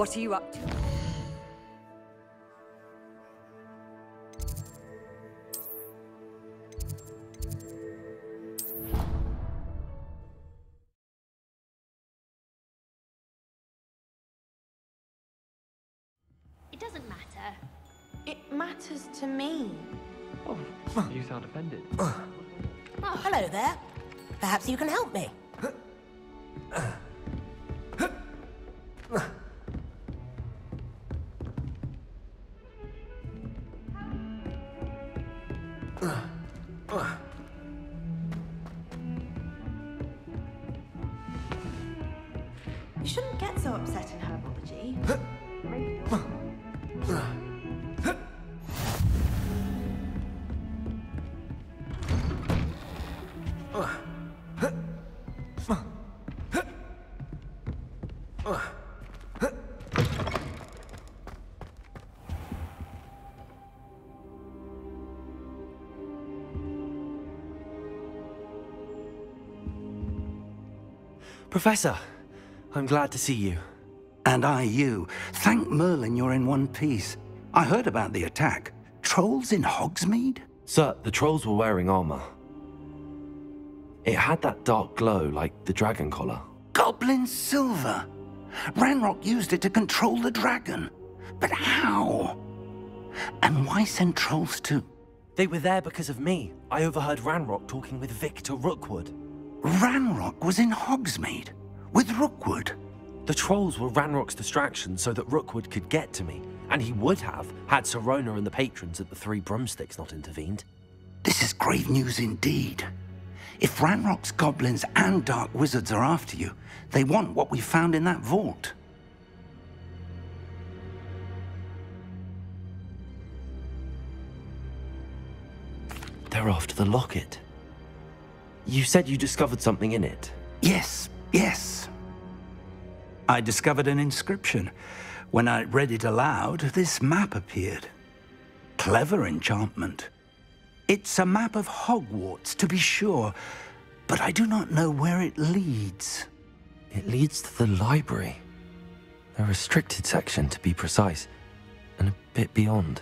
What are you up to? It doesn't matter. It matters to me. Oh, you sound offended. Oh, hello there. Perhaps you can help me. You shouldn't get so upset in herbology. Professor, I'm glad to see you. And I you. Thank Merlin you're in one piece. I heard about the attack. Trolls in Hogsmeade? Sir, the trolls were wearing armor. It had that dark glow like the dragon collar. Goblin silver! Ranrock used it to control the dragon. But how? And why send trolls to... They were there because of me. I overheard Ranrock talking with Victor Rookwood. Ranrock was in Hogsmeade? With Rookwood? The trolls were Ranrock's distraction so that Rookwood could get to me. And he would have, had Sirona and the patrons at the Three Broomsticks not intervened. This is grave news indeed. If Ranrock's goblins and dark wizards are after you, they want what we found in that vault. They're after the locket. You said you discovered something in it. Yes. I discovered an inscription. When I read it aloud, this map appeared. Clever enchantment. It's a map of Hogwarts, to be sure, but I do not know where it leads. It leads to the library. A restricted section, to be precise, and a bit beyond.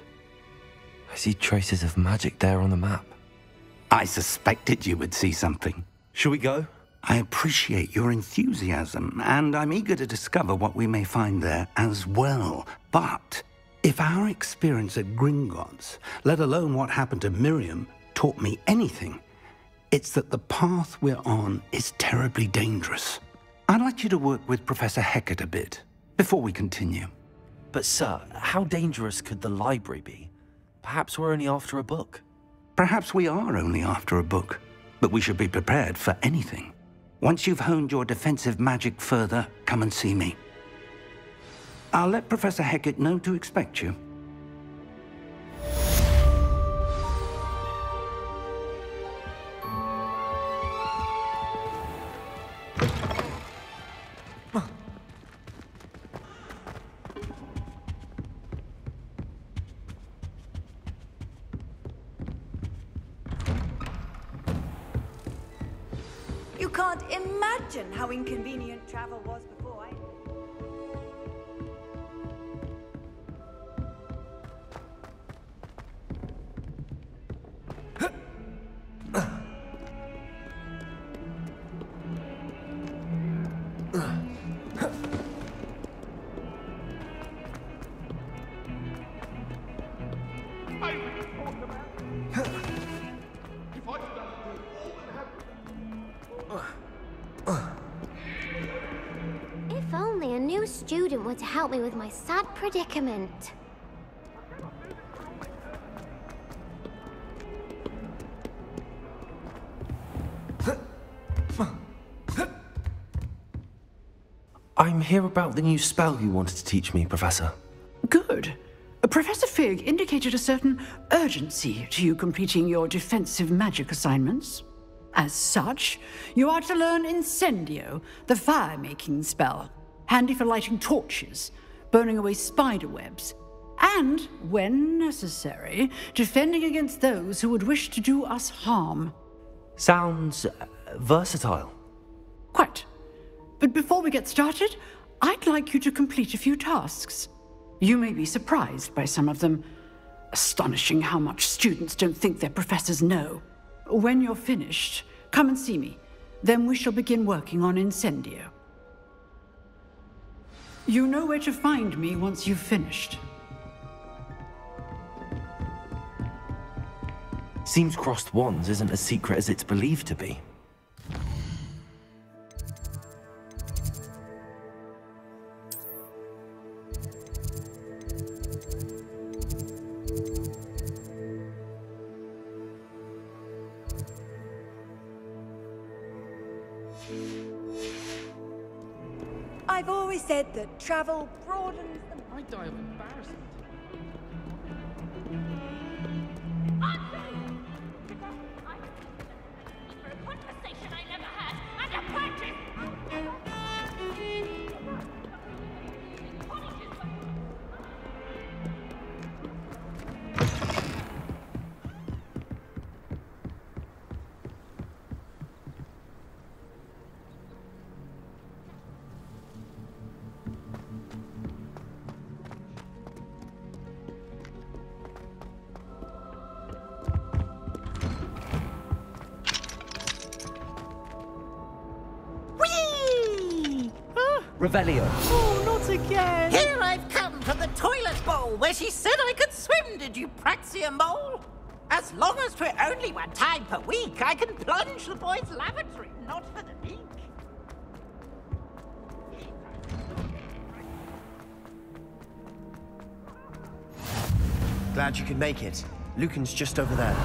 I see traces of magic there on the map. I suspected you would see something. Shall we go? I appreciate your enthusiasm, and I'm eager to discover what we may find there as well. But if our experience at Gringotts, let alone what happened to Miriam, taught me anything, it's that the path we're on is terribly dangerous. I'd like you to work with Professor Hecat a bit, before we continue. But sir, how dangerous could the library be? Perhaps we're only after a book. Perhaps we are only after a book, but we should be prepared for anything. Once you've honed your defensive magic further, come and see me. I'll let Professor Hecat know to expect you. You can't imagine how inconvenient travel was before I... If only a new student were to help me with my sad predicament. I'm here about the new spell you wanted to teach me, Professor. Good. Professor Fig indicated a certain urgency to you completing your defensive magic assignments. As such, you are to learn Incendio, the fire-making spell, handy for lighting torches, burning away spider webs, and, when necessary, defending against those who would wish to do us harm. Sounds versatile. Quite. But before we get started, I'd like you to complete a few tasks. You may be surprised by some of them. Astonishing how much students don't think their professors know. When you're finished, come and see me. Then we shall begin working on Incendio. You know where to find me once you've finished. Seems crossed wands isn't as secret as it's believed to be. I've always said that travel broadens the... I die of embarrassment. For a conversation I never had, and a practice! Revelio. Oh, not again! Here I've come from the toilet bowl where she said I could swim, did you Praxia mole? As long as we're only one time per week, I can plunge the boys' lavatory, not for the meek. Glad you could make it. Lucan's just over there.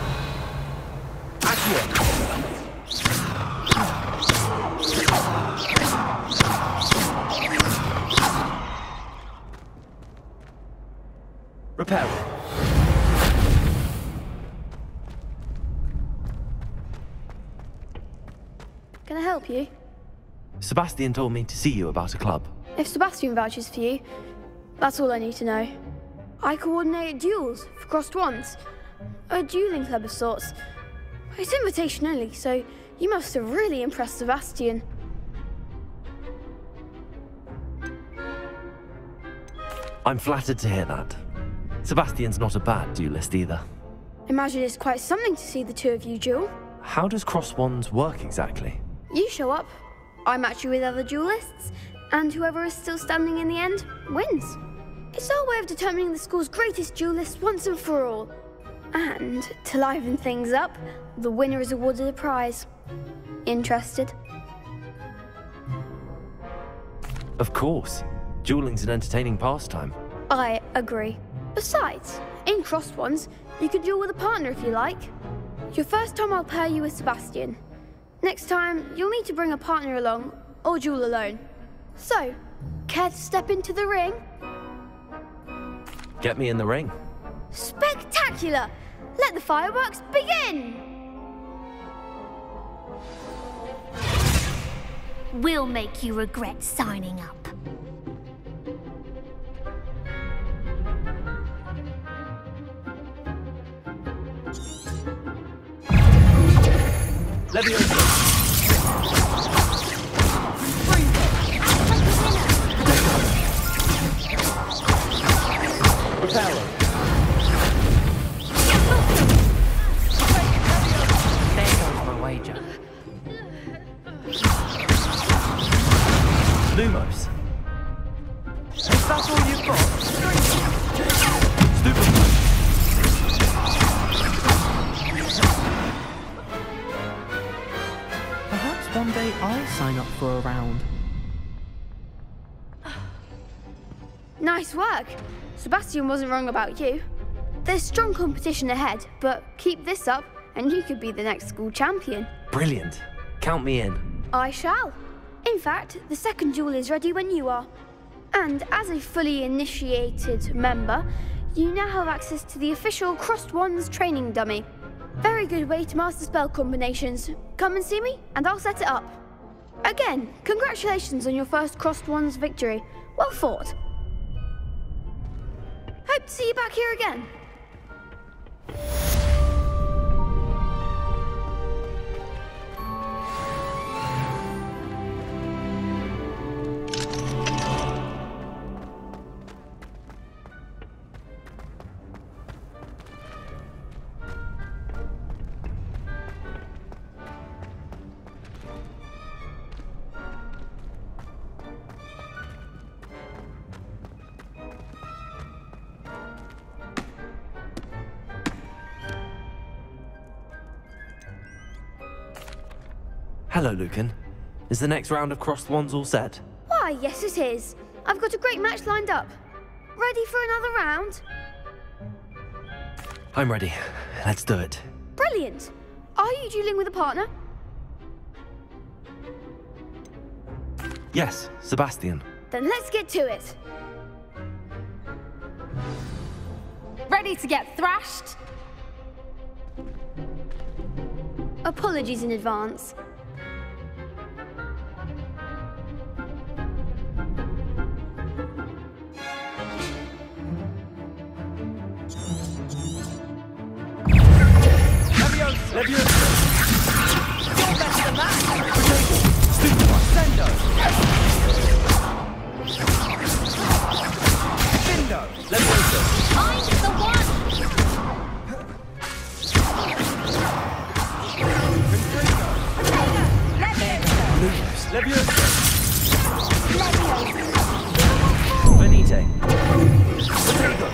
Accio! Repair. Can I help you? Sebastian told me to see you about a club. If Sebastian vouches for you, that's all I need to know. I coordinate duels for crossed wands. A dueling club of sorts. It's invitation only, so you must have really impressed Sebastian. I'm flattered to hear that. Sebastian's not a bad duelist either. Imagine it's quite something to see the two of you duel. How does cross wands work exactly? You show up, I match you with other duelists, and whoever is still standing in the end wins. It's our way of determining the school's greatest duelist once and for all. And to liven things up, the winner is awarded a prize. Interested? Of course. Dueling's an entertaining pastime. I agree. Besides, in crossed ones, you could duel with a partner if you like. Your first time I'll pair you with Sebastian. Next time, you'll need to bring a partner along, or duel alone. So, care to step into the ring? Get me in the ring. Spectacular! Let the fireworks begin! We'll make you regret signing up. Leviosa. Reparo. There goes my wager. Lumos. Is that all you've got? Stupid. Perhaps one day I'll sign up for a round. Nice work. Sebastian wasn't wrong about you. There's strong competition ahead, but keep this up and you could be the next school champion. Brilliant. Count me in. I shall. In fact, the second duel is ready when you are. And as a fully initiated member, you now have access to the official Crossed Wands training dummy. Very good way to master spell combinations. Come and see me, and I'll set it up. Again, congratulations on your first Crossed Wands victory. Well fought. Hope to see you back here again. Hello, Lucan. Is the next round of Crossed Wands all set? Why, yes it is. I've got a great match lined up. Ready for another round? I'm ready. Let's do it. Brilliant. Are you dueling with a partner? Yes, Sebastian. Then let's get to it. Ready to get thrashed? Apologies in advance. Leviosa! You're better than that! Incendio! Bindo! Leviosa! I'm the one! Leviosa! Venite! Potato!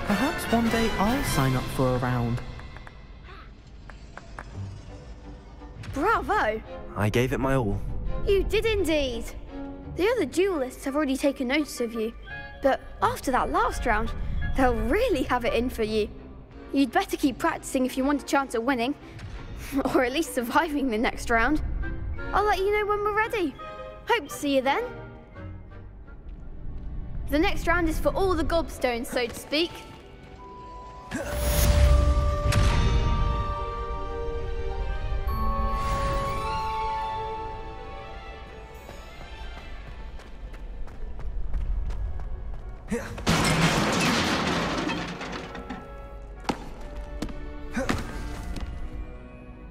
Perhaps one day I'll sign up for a round. Bravo! I gave it my all. You did indeed. The other duelists have already taken notice of you, but after that last round, they'll really have it in for you. You'd better keep practicing if you want a chance at winning, or at least surviving the next round. I'll let you know when we're ready. Hope to see you then. The next round is for all the gobstones, so to speak.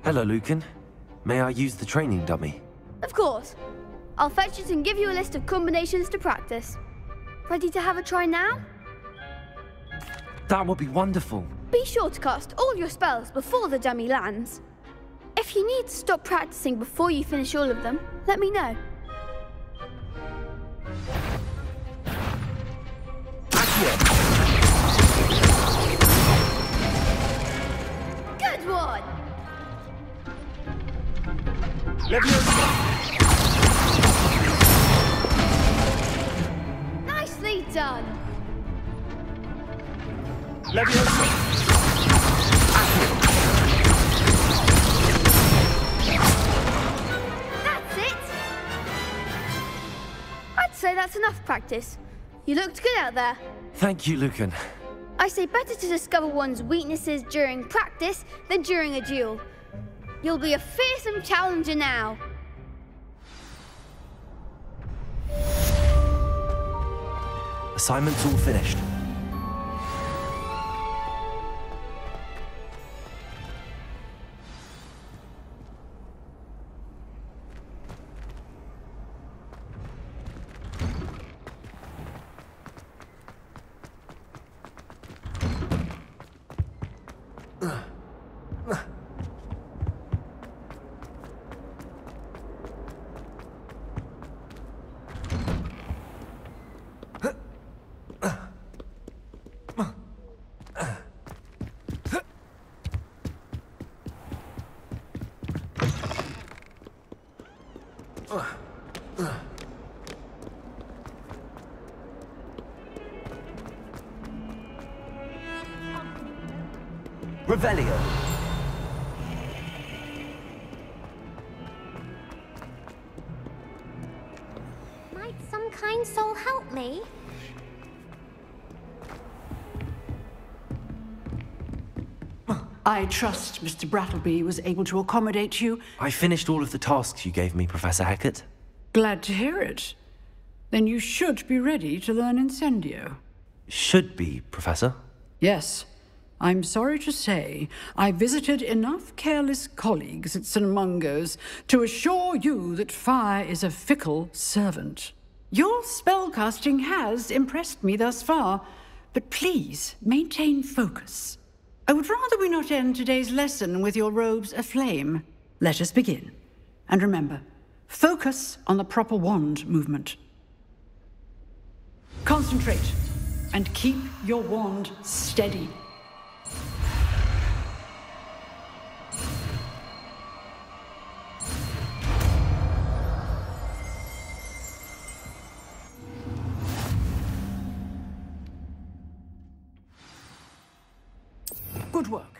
Hello, Lucan. May I use the training dummy? Of course. I'll fetch it and give you a list of combinations to practice. Ready to have a try now? That would be wonderful. Be sure to cast all your spells before the dummy lands. If you need to stop practicing before you finish all of them, let me know. Good one! Nicely done! That's it! I'd say that's enough practice. You looked good out there. Thank you, Lucan. I say better to discover one's weaknesses during practice than during a duel. You'll be a fearsome challenger now. Assignment's all finished. Revelio. Might some kind soul help me? I trust Mr. Brattleby was able to accommodate you. I finished all of the tasks you gave me, Professor Hecat. Glad to hear it. Then you should be ready to learn Incendio. should be, Professor. Yes. I'm sorry to say, I visited enough careless colleagues at St. Mungo's to assure you that fire is a fickle servant. Your spellcasting has impressed me thus far, but please maintain focus. I would rather we not end today's lesson with your robes aflame. Let us begin. And remember, focus on the proper wand movement. Concentrate, and keep your wand steady. Good work.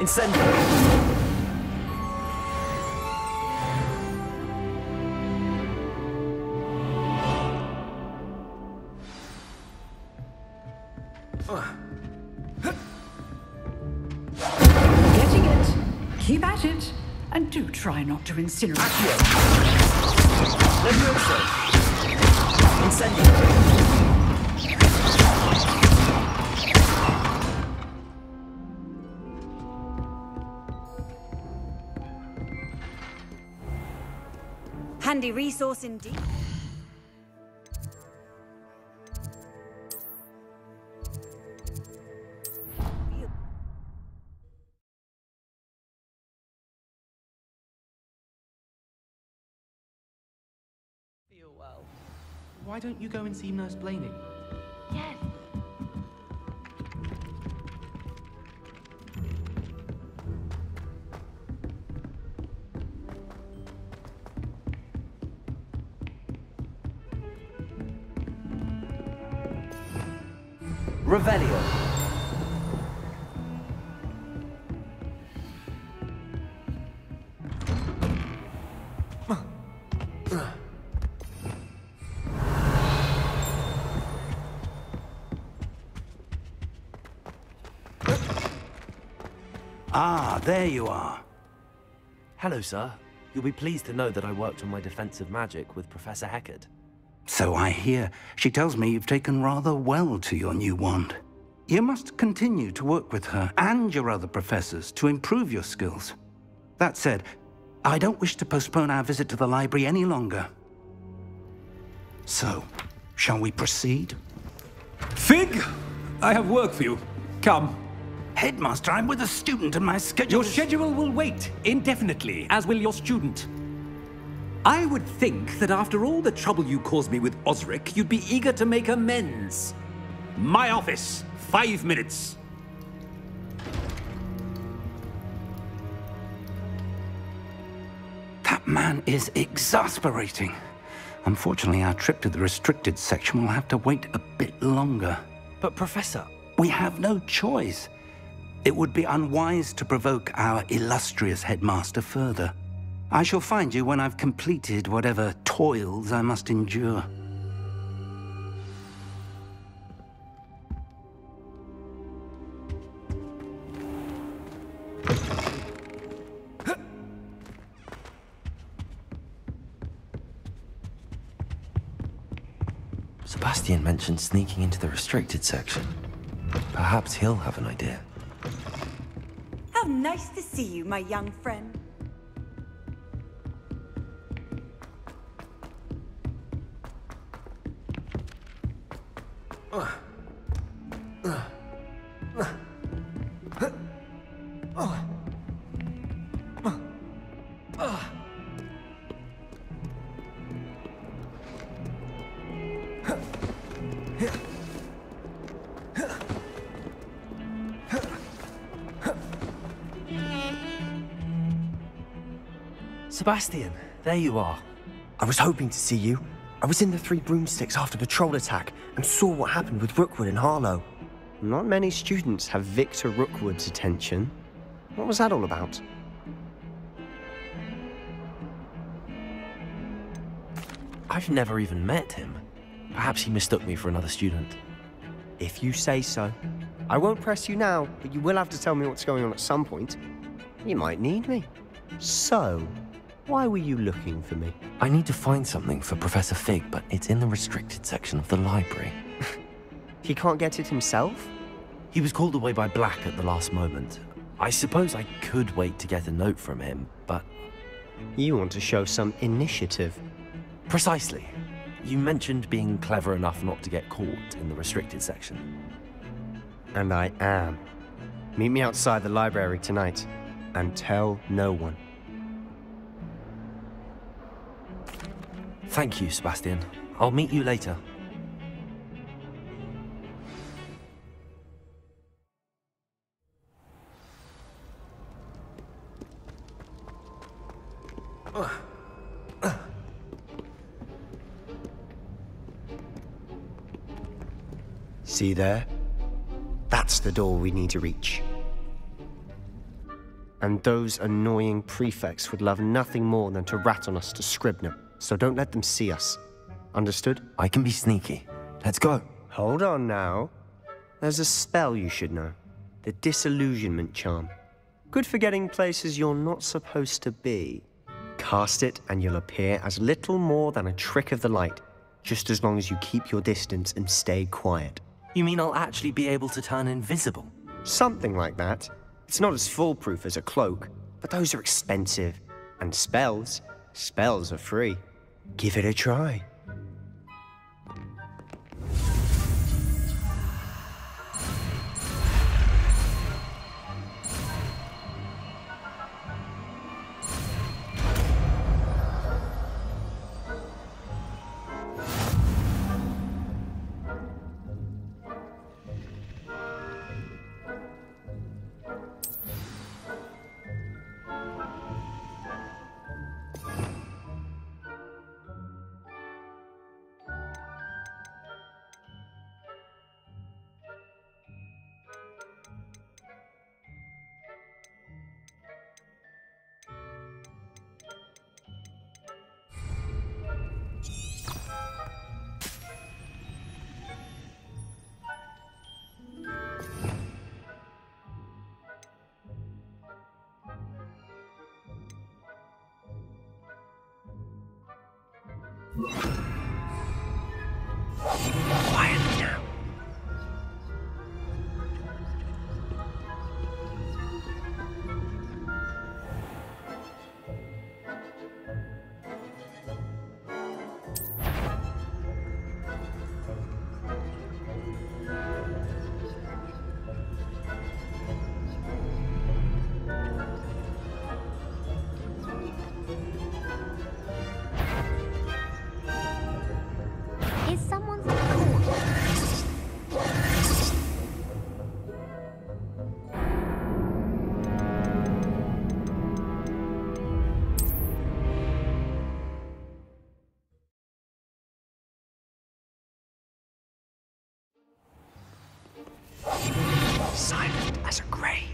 Incendio. Getting it. Keep at it. And do try not to incinerate. Levioso. Incendio. Handy resource indeed. Feel well. Why don't you go and see Nurse Blaney? Yes. Revelio. Ah, there you are. Hello, sir. You'll be pleased to know that I worked on my defensive magic with Professor Hecat. So I hear. She tells me you've taken rather well to your new wand. You must continue to work with her and your other professors to improve your skills. That said, I don't wish to postpone our visit to the library any longer. So, shall we proceed? Fig, I have work for you. Come. Headmaster, I'm with a student and my schedule... Your schedule will wait indefinitely, as will your student. I would think that after all the trouble you caused me with Osric, you'd be eager to make amends. My office, 5 minutes. That man is exasperating. Unfortunately, our trip to the restricted section will have to wait a bit longer. But, Professor... We have no choice. It would be unwise to provoke our illustrious headmaster further. I shall find you when I've completed whatever toils I must endure. Sebastian mentioned sneaking into the restricted section. Perhaps he'll have an idea. How nice to see you, my young friend. Sebastian, there you are. I was hoping to see you. I was in the Three Broomsticks after the troll attack and saw what happened with Rookwood and Harlow. Not many students have Victor Rookwood's attention. What was that all about? I've never even met him. Perhaps he mistook me for another student. If you say so. I won't press you now, but you will have to tell me what's going on at some point. You might need me. So, why were you looking for me? I need to find something for Professor Fig, but it's in the restricted section of the library. He can't get it himself? He was called away by Black at the last moment. I suppose I could wait to get a note from him, but... You want to show some initiative. Precisely. You mentioned being clever enough not to get caught in the restricted section. And I am. Meet me outside the library tonight, and tell no one. Thank you, Sebastian. I'll meet you later. See there? That's the door we need to reach. And those annoying prefects would love nothing more than to rat on us to Scribner, so don't let them see us. Understood? I can be sneaky. Let's go. Hold on now. There's a spell you should know. The Disillusionment Charm. Good for getting places you're not supposed to be. Cast it and you'll appear as little more than a trick of the light, just as long as you keep your distance and stay quiet. You mean I'll actually be able to turn invisible? Something like that. It's not as foolproof as a cloak, but those are expensive. And spells are free. Give it a try. Quiet now. Is someone's caught? Silent as a grave.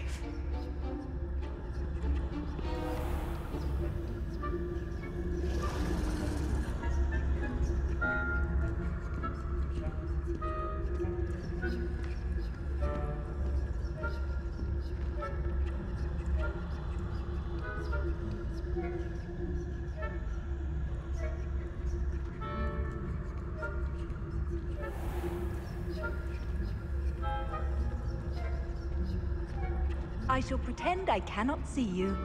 I shall pretend I cannot see you.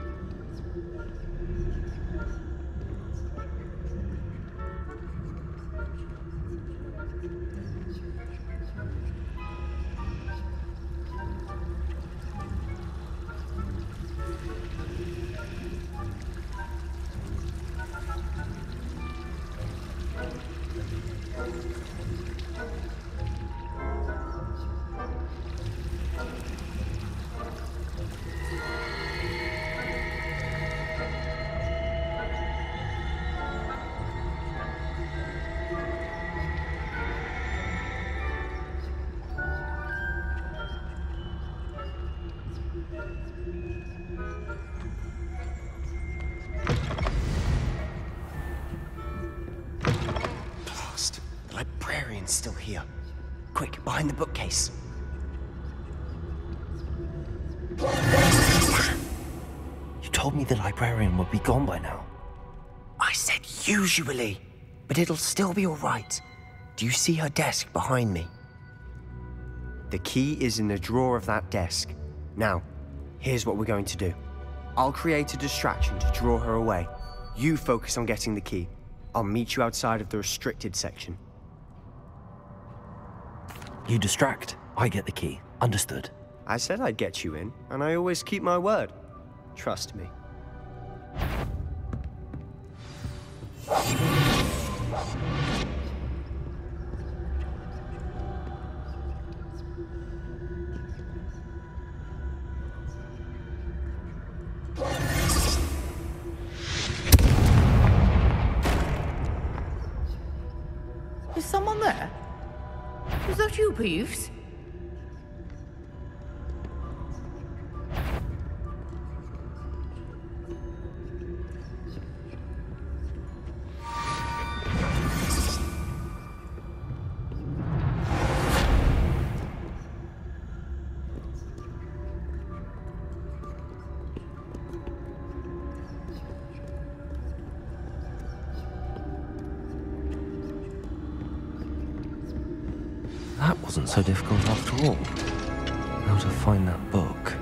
librarian's still here. Quick, behind the bookcase. You told me the librarian would be gone by now. I said usually, but it'll still be all right. Do you see her desk behind me? The key is in the drawer of that desk. Now, here's what we're going to do. I'll create a distraction to draw her away. You focus on getting the key. I'll meet you outside of the restricted section. You distract, I get the key. Understood. I said I'd get you in, and I always keep my word. Trust me. Is someone there? Is that you, Peeves? That wasn't so difficult after all. How to find that book?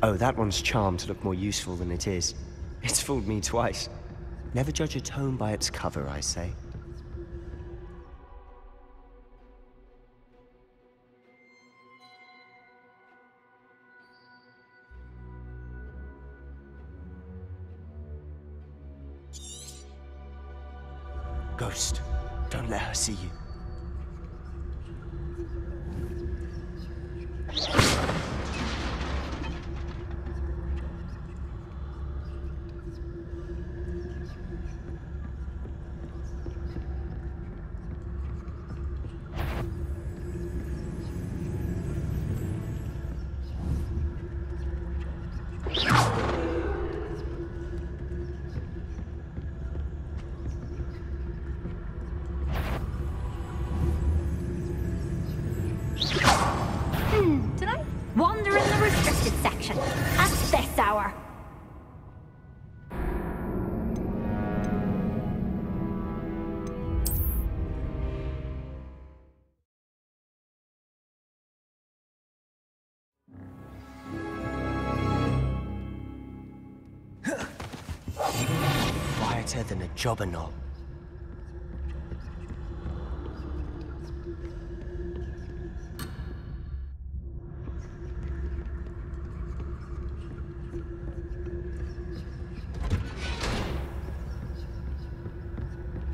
Oh, that one's charmed to look more useful than it is. It's fooled me twice. Never judge a tome by its cover, I say. Ghost, don't let her see you. Did I wander in the restricted section at this hour? Quieter than a jobberknoll.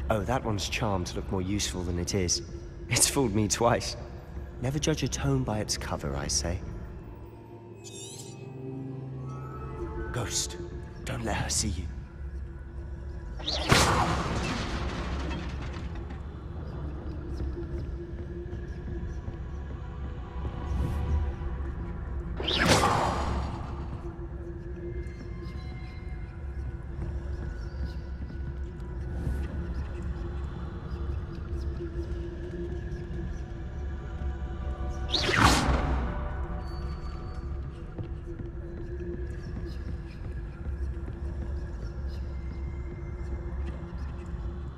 Oh, that one's charmed to look more useful than it is. It's fooled me twice. Never judge a tome by its cover, I say. Ghost, don't let her see you.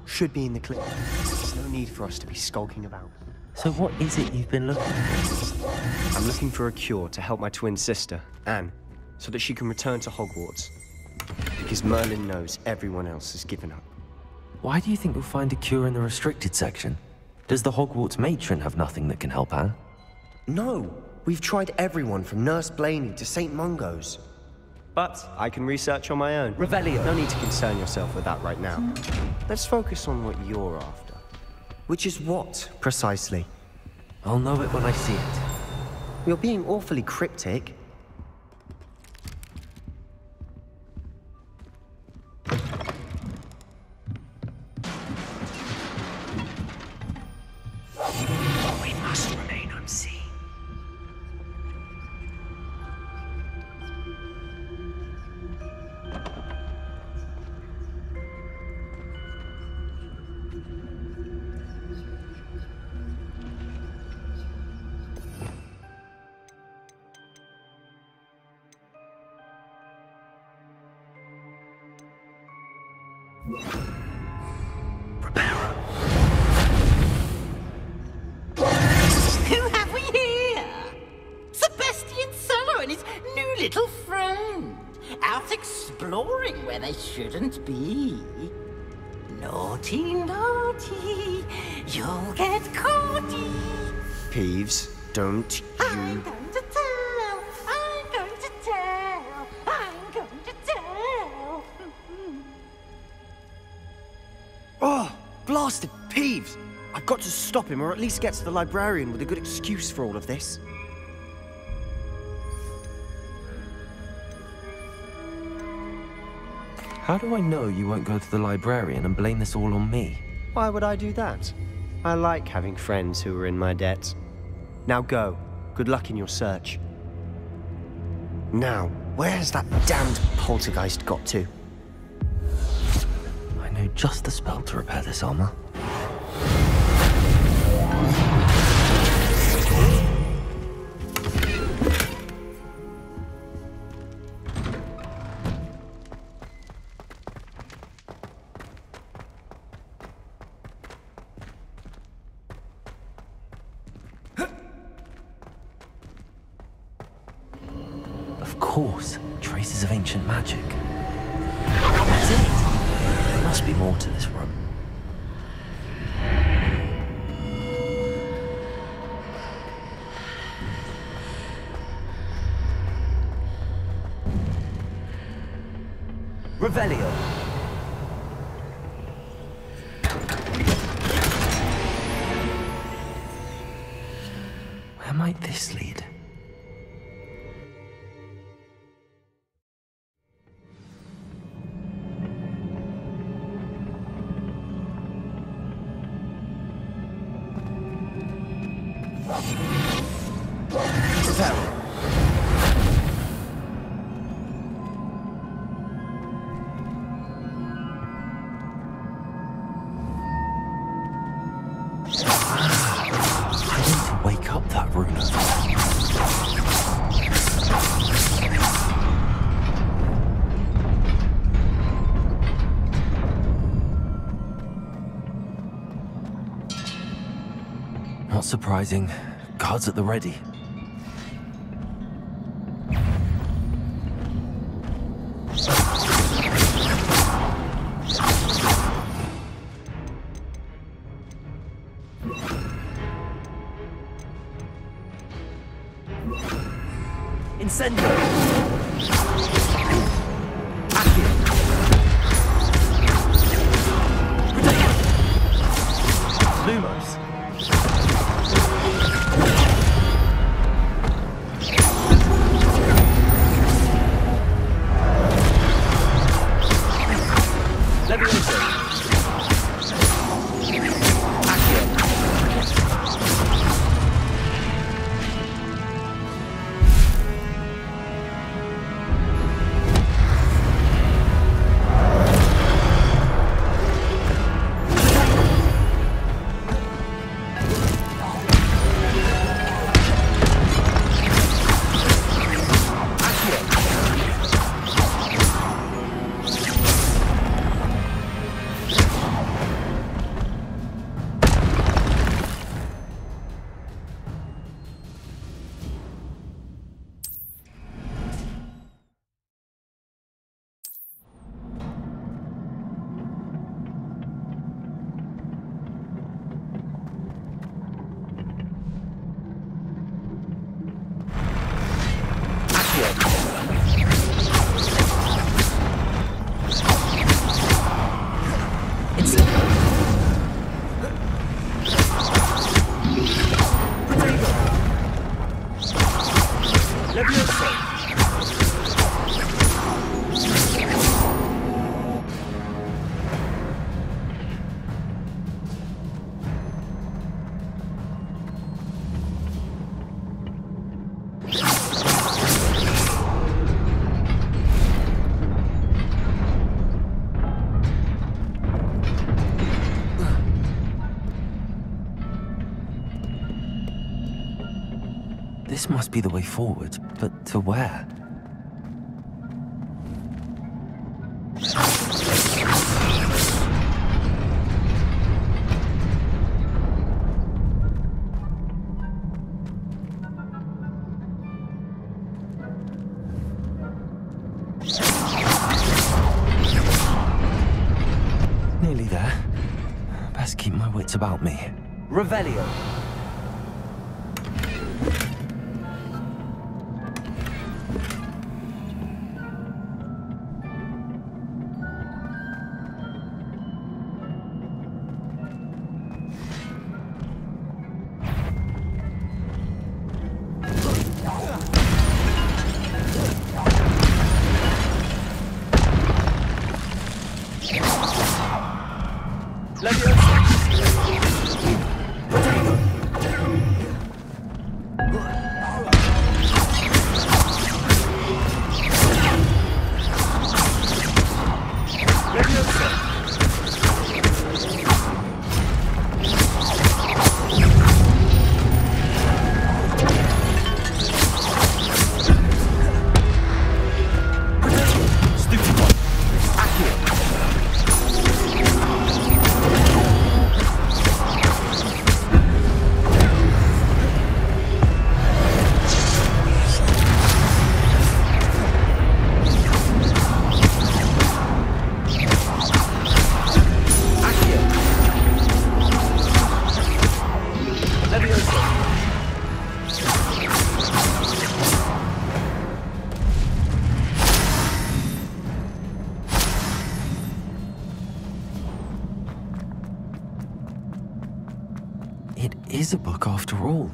Should be in the clip. There's no need for us to be skulking about. So what is it you've been looking for? I'm looking for a cure to help my twin sister, Anne, so that she can return to Hogwarts. Because Merlin knows everyone else has given up. Why do you think you'll find a cure in the restricted section? Does the Hogwarts matron have nothing that can help Anne? No, we've tried everyone from Nurse Blaney to St. Mungo's. But I can research on my own. Revelio. No need to concern yourself with that right now. Let's focus on what you're after. Which is what, precisely? I'll know it when I see it. You're being awfully cryptic. We must remain unseen. Who have we here? Sebastian and his new little friend. Out exploring where they shouldn't be. Naughty, naughty, you'll get caughty. Peeves, don't you... I'm going to tell, I'm going to tell, I'm going to tell. Oh, blasted Peeves! I've got to stop him, or at least get to the librarian with a good excuse for all of this. How do I know you won't go to the librarian and blame this all on me? Why would I do that? I like having friends who are in my debt. Now go. Good luck in your search. Now, where's that damned poltergeist got to? I know just the spell to repair this armor. Of course, traces of ancient magic. That's it. There must be more to this room. Revelio. Where might this lead? Not surprising. Guards at the ready. Incendio. Lumos. This must be the way forward, but to where? Nearly there. Best keep my wits about me. Revelio. It is a book after all.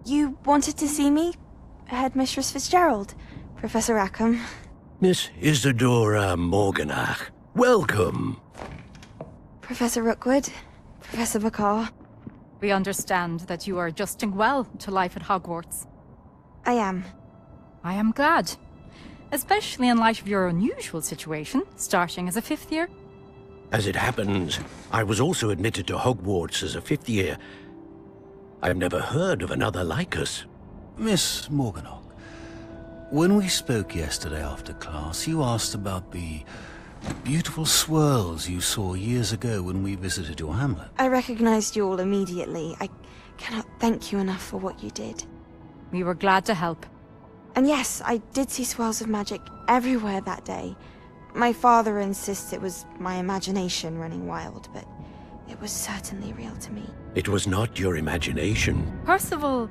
You wanted to see me? Headmistress Fitzgerald, Professor Rackham. Miss Isadora Morganach, welcome. Professor Rookwood, Professor McCaw. We understand that you are adjusting well to life at Hogwarts. I am. I am glad. Especially in light of your unusual situation, starting as a 5th year. As it happens, I was also admitted to Hogwarts as a 5th year. I've never heard of another like us. Miss Morganach, when we spoke yesterday after class, you asked about the beautiful swirls you saw years ago when we visited your hamlet. I recognized you all immediately. I cannot thank you enough for what you did. We were glad to help. And yes, I did see swirls of magic everywhere that day. My father insists it was my imagination running wild, but it was certainly real to me. It was not your imagination. Percival,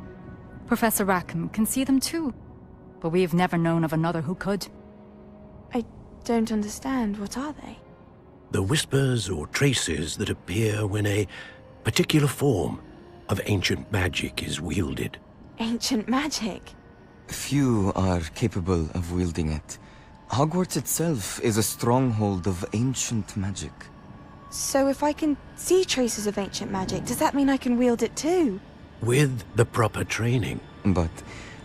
Professor Rackham can see them too. But we've never known of another who could. I don't understand. What are they? The whispers or traces that appear when a particular form of ancient magic is wielded. Ancient magic? Few are capable of wielding it. Hogwarts itself is a stronghold of ancient magic. So if I can see traces of ancient magic, does that mean I can wield it too? With the proper training. But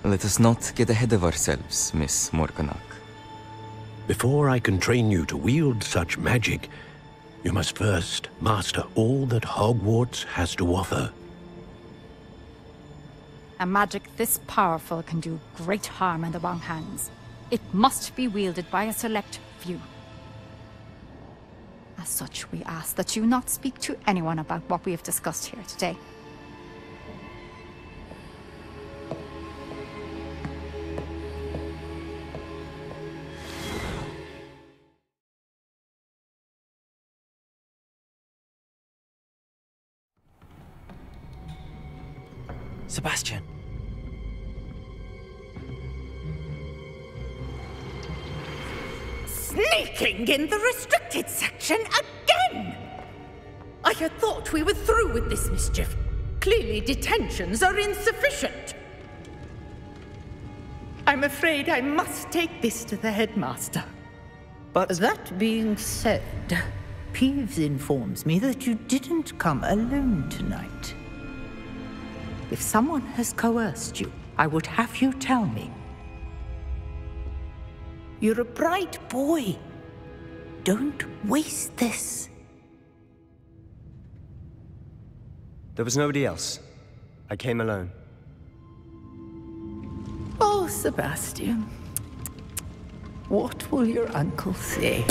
let us not get ahead of ourselves, Miss Morganach. Before I can train you to wield such magic, you must first master all that Hogwarts has to offer. A magic this powerful can do great harm in the wrong hands. It must be wielded by a select few. As such, we ask that you not speak to anyone about what we have discussed here today. Sebastian. Sneaking in the restricted section again! I had thought we were through with this mischief. Clearly detentions are insufficient. I'm afraid I must take this to the headmaster. But that being said, Peeves informs me that you didn't come alone tonight. If someone has coerced you, I would have you tell me. You're a bright boy. Don't waste this. there was nobody else. I came alone. Oh, Sebastian. What will your uncle say?